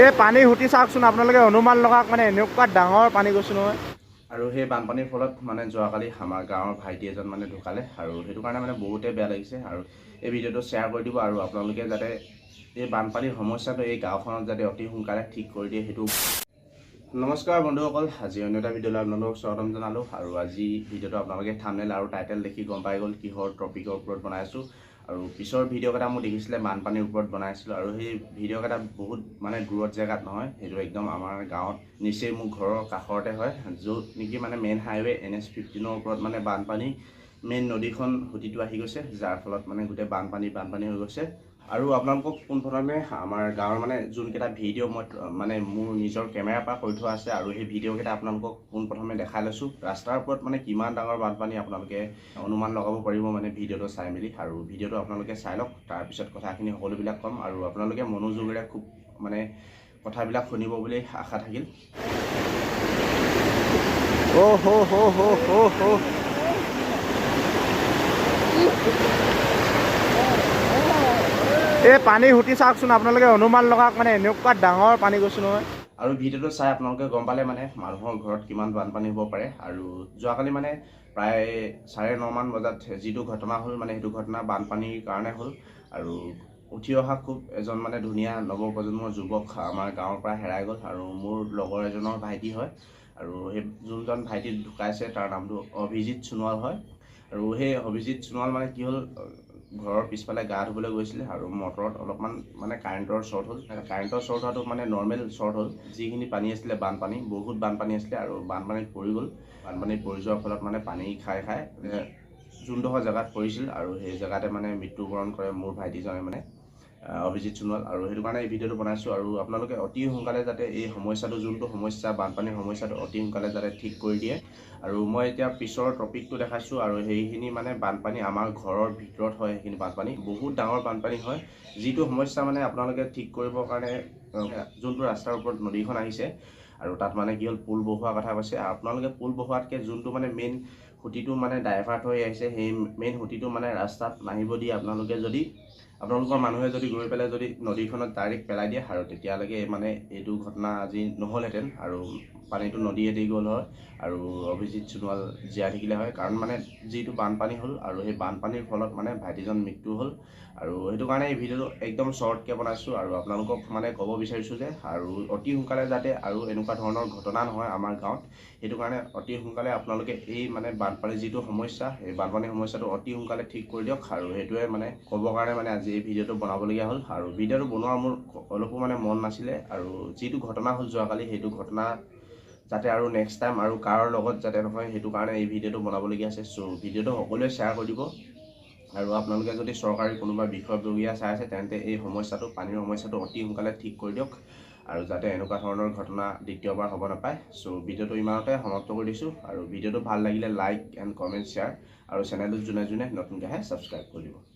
এই পানী হুটি চাওকচোন আপোনালোকে অনুমান লগাওক মানে এনেকুৱা ডাঙৰ পানী গৈছে নহয়। আৰু সেই বানপানীৰ ফলত মানে যোৱাকালি আমাৰ গাঁৱৰ ভাইটি এজন মানে ঢুকালে আৰু সেইটো কাৰণে মানে বহুতেই বেয়া লাগিছে আৰু এই ভিডিঅ'টো শ্বেয়াৰ কৰি দিব আৰু আপোনালোকে যাতে এই বানপানীৰ সমস্যাটো এই গাঁওখনত যাতে অতি সোনকালে ঠিক কৰি দিয়ে সেইটো। নমস্কাৰ বন্ধুসকল, আজি অন্য এটা ভিডিঅ'লৈ আপোনালোকক স্বাগতম জনালোঁ আৰু আজি ভিডিঅ'টো আপোনালোকে থাম্বনেইল আৰু টাইটেল দেখি গম পাই গ'ল কিহৰ টপিকৰ ওপৰত বনাইছোঁ। আৰু পিছৰ ভিডিঅ'কেইটা মোক দেখিছিলে বানপানীৰ ওপৰত বনাইছিলোঁ আৰু সেই ভিডিঅ'কেইটা বহুত মানে দূৰত জেগাত নহয়, সেইটো একদম আমাৰ গাঁৱত নিচেই মোৰ ঘৰৰ কাষৰতে হয়, য'ত নেকি মানে মেইন হাইৱে NH-15 ওপৰত মানে বানপানী মেইন নদীখন সুতিটো আহি গৈছে, যাৰ ফলত মানে গোটেই বানপানী হৈ গৈছে। আৰু আপোনালোকক পোনপ্ৰথমে আমাৰ গাঁৱৰ মানে যোনকেইটা ভিডিঅ' মই মানে মোৰ নিজৰ কেমেৰাৰ পৰা কৰি থোৱা আছে আৰু সেই ভিডিঅ'কেইটা আপোনালোকক পোনপ্ৰথমে দেখাই লৈছোঁ। ৰাস্তাৰ ওপৰত মানে কিমান ডাঙৰ বানপানী আপোনালোকে অনুমান লগাব পাৰিব মানে ভিডিঅ'টো চাই মেলি, আৰু ভিডিঅ'টো আপোনালোকে চাই লওক, তাৰপিছত কথাখিনি সকলোবিলাক ক'ম আৰু আপোনালোকে মনোযোগেৰে খুব মানে কথাবিলাক শুনিব বুলি আশা থাকিল। এই পানী হুটি চাওকচোন আপোনালোকে অনুমান লগাওক মানে এনেকুৱা ডাঙৰ পানী গৈছে নহয়। আৰু ভিডিঅ'টো চাই আপোনালোকে গম পালে মানে মানুহৰ ঘৰত কিমান বানপানী হ'ব পাৰে। আৰু যোৱাকালি মানে প্ৰায় 9:30মান বজাত যিটো ঘটনা হ'ল মানে সেইটো ঘটনা বানপানীৰ কাৰণে হ'ল। আৰু উঠি অহা খুব এজন মানে ধুনীয়া নৱপ্ৰজন্মৰ যুৱক আমাৰ গাঁৱৰ পৰা হেৰাই গ'ল আৰু মোৰ লগৰ এজনৰ ভাইটি হয়। আৰু সেই যোনজন ভাইটি ঢুকাইছে তাৰ নামটো অভিজিত সোণোৱাল হয়। আৰু সেই অভিজিত সোণোৱাল মানে কি হ'ল, ঘৰৰ পিছফালে গা ধুবলৈ গৈছিলে আৰু মটৰত অলপমান মানে কাৰেণ্টৰ শ্বৰ্ট হ'ল। কাৰেণ্টৰ শ্বৰ্ট হোৱাটো মানে নৰ্মেল শ্বৰ্ট হ'ল। যিখিনি পানী আছিলে বানপানী, বহুত বানপানী আছিলে আৰু বানপানীত পৰি গ'ল। বানপানীত পৰি যোৱাৰ ফলত মানে পানী খাই যোনডোখৰ জেগাত পৰিছিল আৰু সেই জেগাতে মানে মৃত্যুবৰণ কৰে মোৰ ভাইটিজনে মানে অভিজিত সোণোৱাল। আৰু সেইটো কাৰণে এই ভিডিঅ'টো বনাইছোঁ আৰু আপোনালোকে অতি সোনকালে যাতে এই সমস্যাটো, যোনটো সমস্যা বানপানীৰ সমস্যাটো অতি সোনকালে যাতে ঠিক কৰি দিয়ে। আৰু মই এতিয়া পিছৰ টপিকটো দেখাইছোঁ আৰু সেইখিনি মানে বানপানী আমাৰ ঘৰৰ ভিতৰত হয়। সেইখিনি বানপানী বহুত ডাঙৰ বানপানী হয়, যিটো সমস্যা মানে আপোনালোকে ঠিক কৰিবৰ কাৰণে যোনটো ৰাস্তাৰ ওপৰত নদীখন আহিছে আৰু তাত মানে কি হ'ল পুল বহোৱাৰ কথা কৈছে। আপোনালোকে পুল বহোৱাতকৈ যোনটো মানে মেইন খুঁটিটো মানে ডাইভাৰ্ট হৈ আহিছে, সেই মেইন খুঁটিটো মানে ৰাস্তাত নাহিব দি আপোনালোকে যদি আপোনালোকৰ মানুহে যদি গৈ পেলাই যদি নদীখনত ডাইৰেক্ট পেলাই দিয়ে আৰু তেতিয়ালৈকে মানে এইটো ঘটনা আজি নহ'লহেঁতেন আৰু পানীটো নদীয়েদি গ'ল হয় আৰু অভিজিত সোণোৱাল জীয়াই থাকিলে হয়। কাৰণ মানে যিটো বানপানী হ'ল আৰু সেই বানপানীৰ ফলত মানে ভাইটিজন মৃত্যু হ'ল। আৰু সেইটো কাৰণে এই ভিডিঅ'টো একদম শ্বৰ্টকৈ বনাইছোঁ আৰু আপোনালোকক মানে ক'ব বিচাৰিছোঁ যে আৰু অতি সোনকালে যাতে আৰু এনেকুৱা ধৰণৰ ঘটনা নহয় আমাৰ গাঁৱত, সেইটো কাৰণে অতি সোনকালে আপোনালোকে এই মানে বানপানীৰ যিটো সমস্যা, এই বানপানীৰ সমস্যাটো অতি সোনকালে ঠিক কৰি দিয়ক। আৰু সেইটোৱে মানে ক'বৰ কাৰণে মানে আজি এই ভিডিঅ'টো বনাবলগীয়া হ'ল। আৰু ভিডিঅ'টো বনোৱাৰ মোৰ অলপো মানে মন নাছিলে, আৰু যিটো ঘটনা হ'ল যোৱাকালি, সেইটো ঘটনা যাতে আৰু নেক্সট টাইম আৰু কাৰো লগত যাতে নহয়, সেইটো কাৰণে এই ভিডিঅ'টো বনাবলগীয়া আছে। চ' ভিডিঅ'টো সকলোৱে শ্বেয়াৰ কৰি দিব। আৰু আপোনালোকে যদি চৰকাৰী কোনোবা বিষয়ববীয়া চাই আছে তেন্তে এই সমস্যাটো, পানীৰ সমস্যাটো অতি সোনকালে ঠিক কৰি দিয়ক আৰু যাতে এনেকুৱা ধৰণৰ ঘটনা দ্বিতীয়বাৰ হ'ব নাপায়। চ' ভিডিঅ'টো ইমানতে সমাপ্ত কৰি দিছোঁ। আৰু ভিডিঅ'টো ভাল লাগিলে লাইক এণ্ড কমেণ্ট শ্বেয়াৰ আৰু চেনেলটো যোনে যোনে নতুনকৈ আহে ছাবস্ক্ৰাইব কৰি দিব।